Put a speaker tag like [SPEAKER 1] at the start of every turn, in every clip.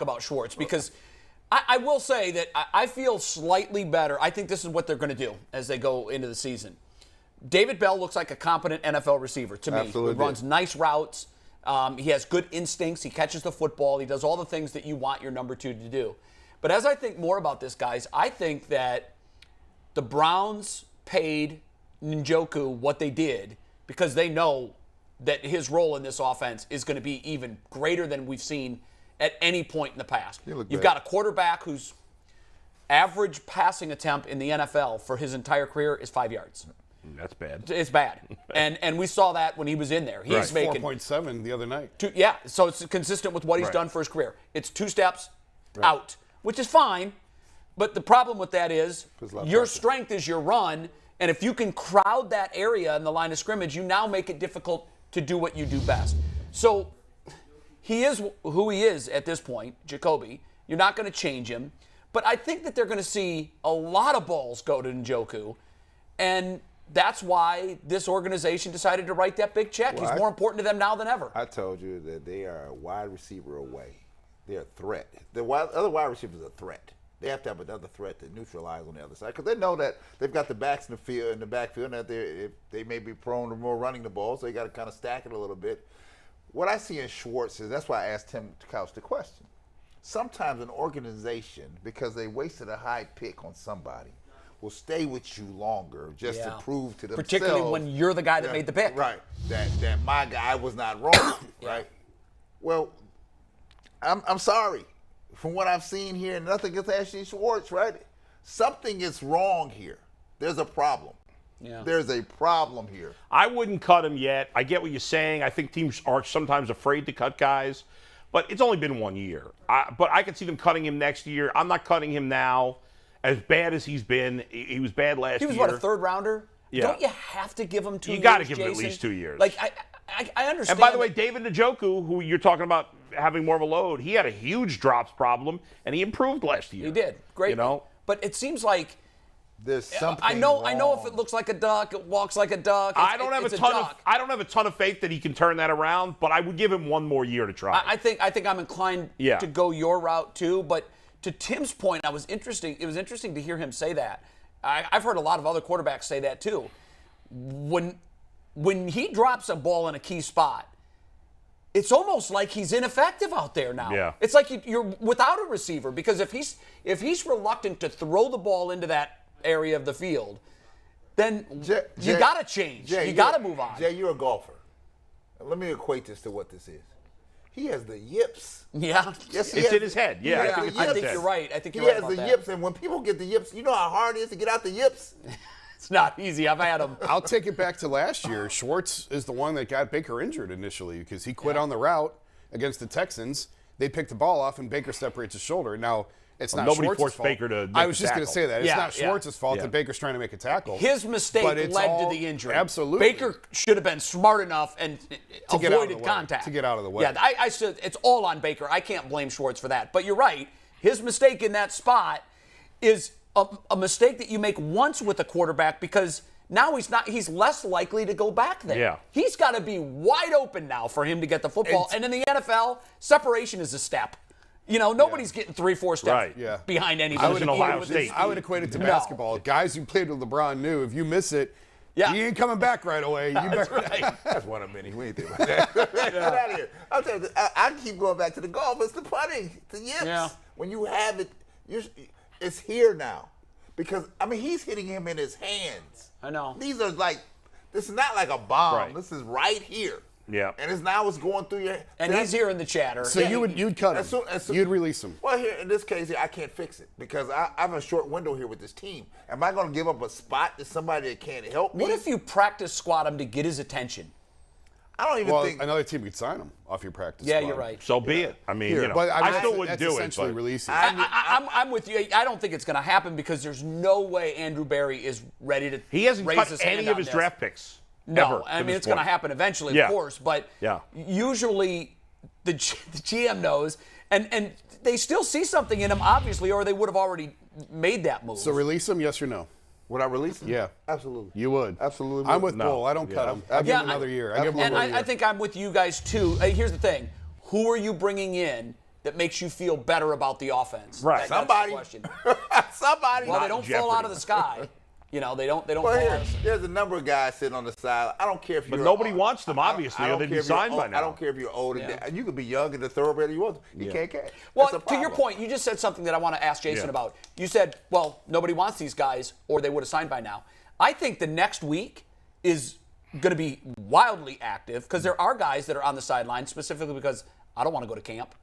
[SPEAKER 1] about Schwartz because I will say that I feel slightly better. I think this is what they're going to do as they go into the season. David Bell looks like a competent NFL receiver to me.
[SPEAKER 2] Absolutely.
[SPEAKER 1] He runs nice routes. He has good instincts. He catches the football. He does all the things that you want your number 2 to do. But as I think more about this, guys, I think that the Browns paid Njoku what they did because they know that his role in this offense is going to be even greater than we've seen at any point in the past. You've got a quarterback whose average passing attempt in the NFL for his entire career is 5 yards.
[SPEAKER 3] That's bad.
[SPEAKER 1] It's bad. and we saw that when he was in there. He's making
[SPEAKER 2] 4.7 the other night.
[SPEAKER 1] So it's consistent with what he's done for his career. It's 2 steps out, which is fine. But the problem with that is your strength is your run. And if you can crowd that area in the line of scrimmage, you now make it difficult to do what you do best. So he is who he is at this point, Jacoby. You're not going to change him. But I think that they're going to see a lot of balls go to Njoku. And that's why this organization decided to write that big check. He's more important to them now than ever.
[SPEAKER 4] I told you that they are a wide receiver away. They're a threat. The other wide receivers are a threat. They have to have another threat to neutralize on the other side because they know that they've got the backs in the backfield, and that they may be prone to more running the ball, so you got to kind of stack it a little bit. What I see in Schwartz is that's why I asked Tim Couch the question. Sometimes an organization, because they wasted a high pick on somebody, will stay with you longer just to prove to themselves.
[SPEAKER 1] Particularly when you're the guy that made the pick.
[SPEAKER 4] Right. That my guy was not wrong. Right. Well, I'm sorry. From what I've seen here, nothing against Anthony Schwartz, right? Something is wrong here. There's a problem. Yeah. There's a problem here.
[SPEAKER 3] I wouldn't cut him yet. I get what you're saying. I think teams are sometimes afraid to cut guys, but it's only been 1 year. But I could see them cutting him next year. I'm not cutting him now. As bad as he's been, he was bad last year.
[SPEAKER 1] He was, a third rounder?
[SPEAKER 3] Yeah.
[SPEAKER 1] Don't you have to give him 2 years,
[SPEAKER 3] You got to give him
[SPEAKER 1] Jason?
[SPEAKER 3] at least 2 years.
[SPEAKER 1] Like, I understand.
[SPEAKER 3] And by the way, David Njoku, who you're talking about having more of a load, he had a huge drops problem, and he improved last year.
[SPEAKER 1] He did. Great.
[SPEAKER 3] You know?
[SPEAKER 1] But it seems like
[SPEAKER 4] there's something
[SPEAKER 1] I know
[SPEAKER 4] wrong.
[SPEAKER 1] if it looks like a duck, it walks like a duck.
[SPEAKER 3] I don't have a ton of faith that he can turn that around, but I would give him 1 more year to try.
[SPEAKER 1] I think I'm inclined to go your route too, but to Tim's point, it was interesting to hear him say that. I've heard a lot of other quarterbacks say that too. When he drops a ball in a key spot, it's almost like he's ineffective out there now.
[SPEAKER 3] Yeah.
[SPEAKER 1] It's like you're without a receiver because if he's reluctant to throw the ball into that area of the field, then you got to change. You got to move on.
[SPEAKER 4] Jay, you're a golfer. Let me equate this to what this is. He has the yips.
[SPEAKER 1] Yeah.
[SPEAKER 4] Yes,
[SPEAKER 3] it's in his head. Yeah,
[SPEAKER 1] I think you're right.
[SPEAKER 4] He has the yips, and when people get the yips, you know how hard it is to get out the yips?
[SPEAKER 1] It's not easy. I've had them.
[SPEAKER 2] I'll take it back to last year. Schwartz is the one that got Baker injured initially because he quit on the route against the Texans. They picked the ball off, and Baker separates his shoulder. Now, it's not
[SPEAKER 3] nobody
[SPEAKER 2] Schwartz's
[SPEAKER 3] forced
[SPEAKER 2] fault.
[SPEAKER 3] Baker to make
[SPEAKER 2] I was
[SPEAKER 3] the
[SPEAKER 2] just going to say that. It's not Schwartz's fault that Baker's trying to make a tackle.
[SPEAKER 1] His mistake led to the injury.
[SPEAKER 2] Absolutely.
[SPEAKER 1] Baker should have been smart enough and avoided contact.
[SPEAKER 2] To get out of the way.
[SPEAKER 1] Yeah, I said it's all on Baker. I can't blame Schwartz for that. But you're right. His mistake in that spot is a mistake that you make once with a quarterback because now he's less likely to go back there.
[SPEAKER 3] Yeah.
[SPEAKER 1] He's got to be wide open now for him to get the football. And in the NFL, separation is a step. You know, nobody's getting 3-4 steps behind anybody.
[SPEAKER 2] I would equate it to basketball. Guys who played with LeBron knew if you miss it, you ain't coming back right away.
[SPEAKER 1] That's right.
[SPEAKER 4] That's one of many. We ain't think about that. Get out of here. I'll tell you, I keep going back to the golf. It's the putting, the yips. Yeah. When you have it, it's here now. Because, I mean, he's hitting him in his hands.
[SPEAKER 1] I know.
[SPEAKER 4] These are like, this is not like a bomb.
[SPEAKER 3] Right.
[SPEAKER 4] This is right here.
[SPEAKER 3] Yeah.
[SPEAKER 4] And it's going through your.
[SPEAKER 1] And he's hearing the chatter.
[SPEAKER 2] So you'd cut him. You'd release him.
[SPEAKER 4] Well, here in this case, I can't fix it because I have a short window here with this team. Am I going to give up a spot to somebody that can't help me?
[SPEAKER 1] What if you practice squat him to get his attention?
[SPEAKER 4] I don't even think
[SPEAKER 2] another team could sign him off your practice.
[SPEAKER 1] Yeah,
[SPEAKER 2] squad.
[SPEAKER 1] you're right.
[SPEAKER 3] So be it. I mean,
[SPEAKER 2] but
[SPEAKER 3] I still wouldn't do it.
[SPEAKER 2] Essentially releasing.
[SPEAKER 1] I'm with you. I don't think it's going to happen because there's no way Andrew Berry is ready to.
[SPEAKER 3] He hasn't
[SPEAKER 1] raise
[SPEAKER 3] cut
[SPEAKER 1] his hand
[SPEAKER 3] any of his
[SPEAKER 1] on
[SPEAKER 3] draft picks.
[SPEAKER 1] No,
[SPEAKER 3] ever,
[SPEAKER 1] I mean it's going to happen eventually, of course. But usually the GM knows, and they still see something in him, obviously, or they would have already made that move.
[SPEAKER 2] So release him, yes or no?
[SPEAKER 4] Would I release him?
[SPEAKER 2] Yeah.
[SPEAKER 4] Absolutely.
[SPEAKER 2] You would?
[SPEAKER 4] Absolutely.
[SPEAKER 2] I'm with Bull. I don't cut him. I give him another year.
[SPEAKER 1] I think I'm with you guys, too. Here's the thing. Who are you bringing in that makes you feel better about the offense?
[SPEAKER 3] Right.
[SPEAKER 1] That's the
[SPEAKER 4] Somebody.
[SPEAKER 1] question.
[SPEAKER 4] Somebody.
[SPEAKER 1] Well, they don't fall out of the sky. You know, they don't fall out of the sky.
[SPEAKER 4] There's a number of guys sitting on the side. I don't care if you're.
[SPEAKER 3] But nobody wants them, obviously,
[SPEAKER 4] I
[SPEAKER 3] or
[SPEAKER 4] don't
[SPEAKER 3] they'd
[SPEAKER 4] care
[SPEAKER 3] be
[SPEAKER 4] if you're
[SPEAKER 3] signed by
[SPEAKER 4] old.
[SPEAKER 3] now.
[SPEAKER 4] I don't care if you're old. You could be young and the thoroughbred you want. You can't catch.
[SPEAKER 1] Well,
[SPEAKER 4] That's a
[SPEAKER 1] to your
[SPEAKER 4] problem.
[SPEAKER 1] point, you just said something that I want to ask Jason about. You said, well, nobody wants these guys, or they would have signed by now. I think the next week is going to be wildly active because there are guys that are on the sideline specifically because I don't want to go to camp.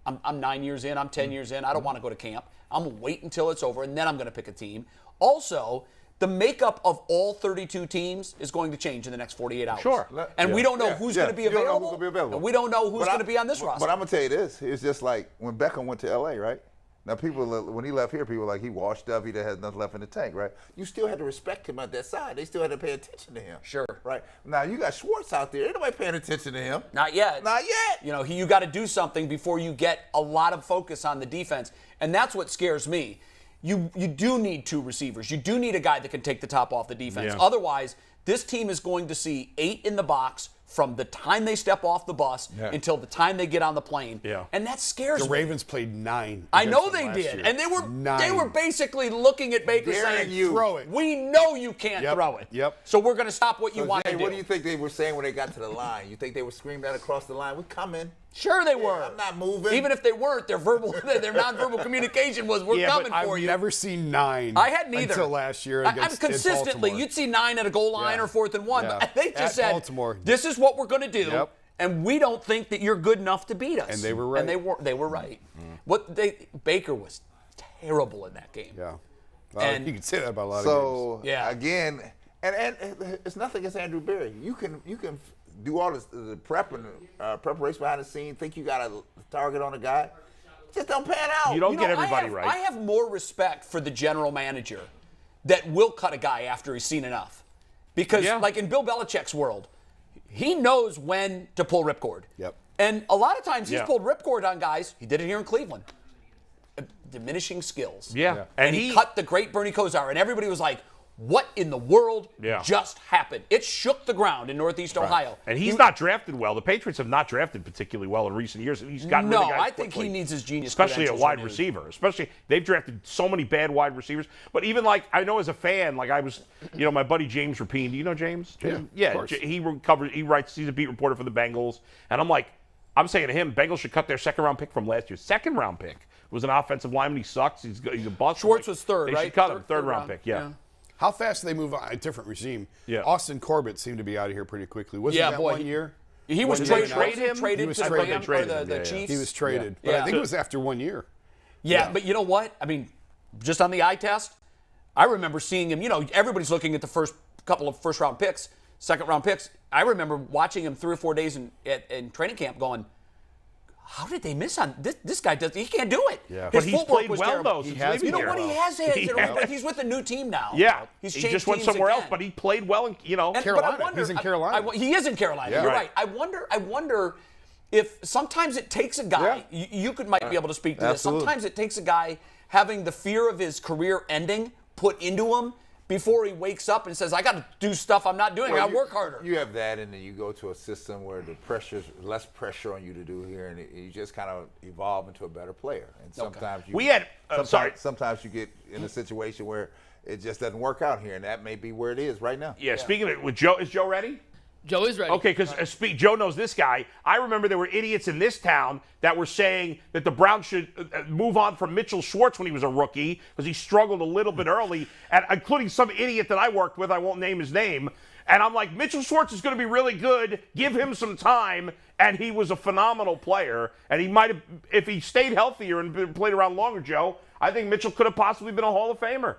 [SPEAKER 1] I'm 9 years in. I'm 10 years in. I don't want to go to camp. I'm going to wait until it's over, and then I'm going to pick a team. Also, the makeup of all 32 teams is going to change in the next 48 hours.
[SPEAKER 3] Sure.
[SPEAKER 1] And we don't know who's going to be
[SPEAKER 4] You don't know
[SPEAKER 1] available.
[SPEAKER 4] who's gonna be available.
[SPEAKER 1] And we don't know who's going to be on this roster.
[SPEAKER 4] But I'm gonna tell you this: it's just like when Beckham went to L.A. Right? Now, people when he left here, people were like he washed up. He has nothing left in the tank. Right? You still had to respect him at that side. They still had to pay attention to him.
[SPEAKER 1] Sure.
[SPEAKER 4] Right? Now you got Schwartz out there. Ain't nobody paying attention to him.
[SPEAKER 1] Not yet.
[SPEAKER 4] Not yet.
[SPEAKER 1] You know, you got to do something before you get a lot of focus on the defense. And that's what scares me. You do need two receivers. You do need a guy that can take the top off the defense.
[SPEAKER 3] Yeah.
[SPEAKER 1] Otherwise, this team is going to see 8 in the box from the time they step off the bus until the time they get on the plane.
[SPEAKER 3] Yeah.
[SPEAKER 1] And that scares
[SPEAKER 2] The
[SPEAKER 1] me.
[SPEAKER 2] Ravens played 9.
[SPEAKER 1] I know
[SPEAKER 2] against them
[SPEAKER 1] they
[SPEAKER 2] last
[SPEAKER 1] did.
[SPEAKER 2] year.
[SPEAKER 1] And they
[SPEAKER 2] 9.
[SPEAKER 1] were basically looking at Baker
[SPEAKER 4] Daring
[SPEAKER 1] saying,
[SPEAKER 4] you.
[SPEAKER 2] Throw it.
[SPEAKER 1] we know you can't
[SPEAKER 2] Yep.
[SPEAKER 1] throw it.
[SPEAKER 2] Yep.
[SPEAKER 1] So we're going to stop what you want
[SPEAKER 4] Jay,
[SPEAKER 1] to do.
[SPEAKER 4] what do you think they were saying when they got to the line? You think they were screaming that across the line? We're coming.
[SPEAKER 1] Sure they were.
[SPEAKER 4] I'm not moving.
[SPEAKER 1] Even if they weren't, their nonverbal communication was, we're coming
[SPEAKER 2] I've
[SPEAKER 1] for you.
[SPEAKER 2] never seen 9.
[SPEAKER 1] I hadn't either.
[SPEAKER 2] Until last year
[SPEAKER 1] I'm
[SPEAKER 2] against
[SPEAKER 1] consistently,
[SPEAKER 2] Baltimore.
[SPEAKER 1] you'd see 9 at a goal line
[SPEAKER 2] Yeah.
[SPEAKER 1] or 4th and 1.
[SPEAKER 2] Yeah.
[SPEAKER 1] But they just
[SPEAKER 2] At
[SPEAKER 1] said,
[SPEAKER 2] Baltimore.
[SPEAKER 1] this is what we're going to do,
[SPEAKER 2] Yep.
[SPEAKER 1] and we don't think that you're good enough to beat us.
[SPEAKER 2] And they were right.
[SPEAKER 1] And they were right. Baker was terrible in that game.
[SPEAKER 2] Yeah. Well,
[SPEAKER 1] And-
[SPEAKER 2] you can say that about a lot of
[SPEAKER 4] So
[SPEAKER 1] Yeah.
[SPEAKER 4] again, and it's nothing against Andrew Berry. You can do all the prep and preparation behind the scene. Think you got a target on a guy, just don't pan out.
[SPEAKER 3] You don't
[SPEAKER 1] You
[SPEAKER 3] get
[SPEAKER 1] know,
[SPEAKER 3] everybody right.
[SPEAKER 1] I have more respect for the general manager that will cut a guy after he's seen enough. Because, like in Bill Belichick's world, he knows when to pull ripcord.
[SPEAKER 2] Yep.
[SPEAKER 1] And a lot of times he's
[SPEAKER 3] Yeah.
[SPEAKER 1] pulled ripcord on guys. He did it here in Cleveland. Diminishing skills.
[SPEAKER 3] Yeah.
[SPEAKER 1] And he cut the great Bernie Kosar, and everybody was like, what in the world just happened? It shook the ground in Northeast Ohio.
[SPEAKER 3] And he's not drafted well. The Patriots have not drafted particularly well in recent years. And he's gotten rid of guys
[SPEAKER 1] I think
[SPEAKER 3] quickly.
[SPEAKER 1] he needs his genius
[SPEAKER 3] especially at
[SPEAKER 1] credentials
[SPEAKER 3] wide
[SPEAKER 1] renewed.
[SPEAKER 3] receiver. Especially they've drafted so many bad wide receivers. But even like I know as a fan, like I was, my buddy James Rapine. Do you know James?
[SPEAKER 2] Yeah, of course.
[SPEAKER 3] He covers. He's a beat reporter for the Bengals, and I'm saying to him, Bengals should cut their second-round pick from last year. Second-round pick was an offensive lineman. He sucks. He's a bust.
[SPEAKER 1] Schwartz was third,
[SPEAKER 3] They
[SPEAKER 1] right?
[SPEAKER 3] should cut him.
[SPEAKER 1] Third
[SPEAKER 3] Third-round
[SPEAKER 1] round.
[SPEAKER 3] pick. Yeah.
[SPEAKER 2] How fast do they move on? A different regime.
[SPEAKER 3] Yeah.
[SPEAKER 2] Austin Corbett seemed to be out of here pretty quickly. Wasn't that
[SPEAKER 1] boy,
[SPEAKER 2] 1 year?
[SPEAKER 1] He was
[SPEAKER 3] Did they
[SPEAKER 1] traded.
[SPEAKER 3] trade him?
[SPEAKER 1] Traded
[SPEAKER 2] He was
[SPEAKER 1] to the
[SPEAKER 2] traded.
[SPEAKER 1] Rams,
[SPEAKER 3] Traded
[SPEAKER 1] or
[SPEAKER 3] him,
[SPEAKER 1] the
[SPEAKER 3] yeah.
[SPEAKER 1] Chiefs.
[SPEAKER 2] He was traded.
[SPEAKER 1] Yeah.
[SPEAKER 2] But I think
[SPEAKER 1] So-
[SPEAKER 2] it was after 1 year.
[SPEAKER 1] Yeah, but you know what? I mean, just on the eye test, I remember seeing him. Everybody's looking at the first couple of first-round picks, second-round picks. I remember watching him 3 or 4 days in training camp going, how did they miss on this? This guy he can't do it.
[SPEAKER 2] Yeah.
[SPEAKER 3] But
[SPEAKER 1] His
[SPEAKER 3] he's
[SPEAKER 1] footwork
[SPEAKER 3] played
[SPEAKER 1] was
[SPEAKER 3] well
[SPEAKER 1] terrible.
[SPEAKER 3] though since
[SPEAKER 2] has
[SPEAKER 3] leaving
[SPEAKER 1] You know
[SPEAKER 3] here.
[SPEAKER 1] what? He has had.
[SPEAKER 3] Yeah.
[SPEAKER 1] But he's with a new team now.
[SPEAKER 3] Yeah,
[SPEAKER 1] He's
[SPEAKER 3] he
[SPEAKER 1] changed
[SPEAKER 3] just went
[SPEAKER 1] teams
[SPEAKER 3] somewhere else,
[SPEAKER 1] again.
[SPEAKER 3] but he played well.
[SPEAKER 1] And-
[SPEAKER 2] Carolina.
[SPEAKER 1] But I wonder,
[SPEAKER 2] He's in Carolina.
[SPEAKER 1] He is in Carolina.
[SPEAKER 2] Yeah.
[SPEAKER 1] You're
[SPEAKER 3] Right.
[SPEAKER 1] right. I wonder if sometimes it takes a guy.
[SPEAKER 2] Yeah.
[SPEAKER 1] You might be able to speak to
[SPEAKER 4] Absolutely.
[SPEAKER 1] this. Sometimes it takes a guy having the fear of his career ending put into him before he wakes up and says, I got to do stuff I'm not doing. I got to work harder.
[SPEAKER 4] You have that, and then you go to a system where the pressure's less pressure on you to do here, and you just kind of evolve into a better player. And sometimes sometimes you get in a situation where it just doesn't work out here, and that may be where it is right now.
[SPEAKER 3] Yeah, speaking of with Joe, is Joe ready?
[SPEAKER 5] Joe is ready.
[SPEAKER 3] Okay, because Joe knows this guy. I remember there were idiots in this town that were saying that the Browns should move on from Mitchell Schwartz when he was a rookie because he struggled a little bit early, and including some idiot that I worked with. I won't name his name. And I'm like, Mitchell Schwartz is going to be really good. Give him some time. And he was a phenomenal player. And he might have, if he stayed healthier and played around longer, Joe, I think Mitchell could have possibly been a Hall of Famer.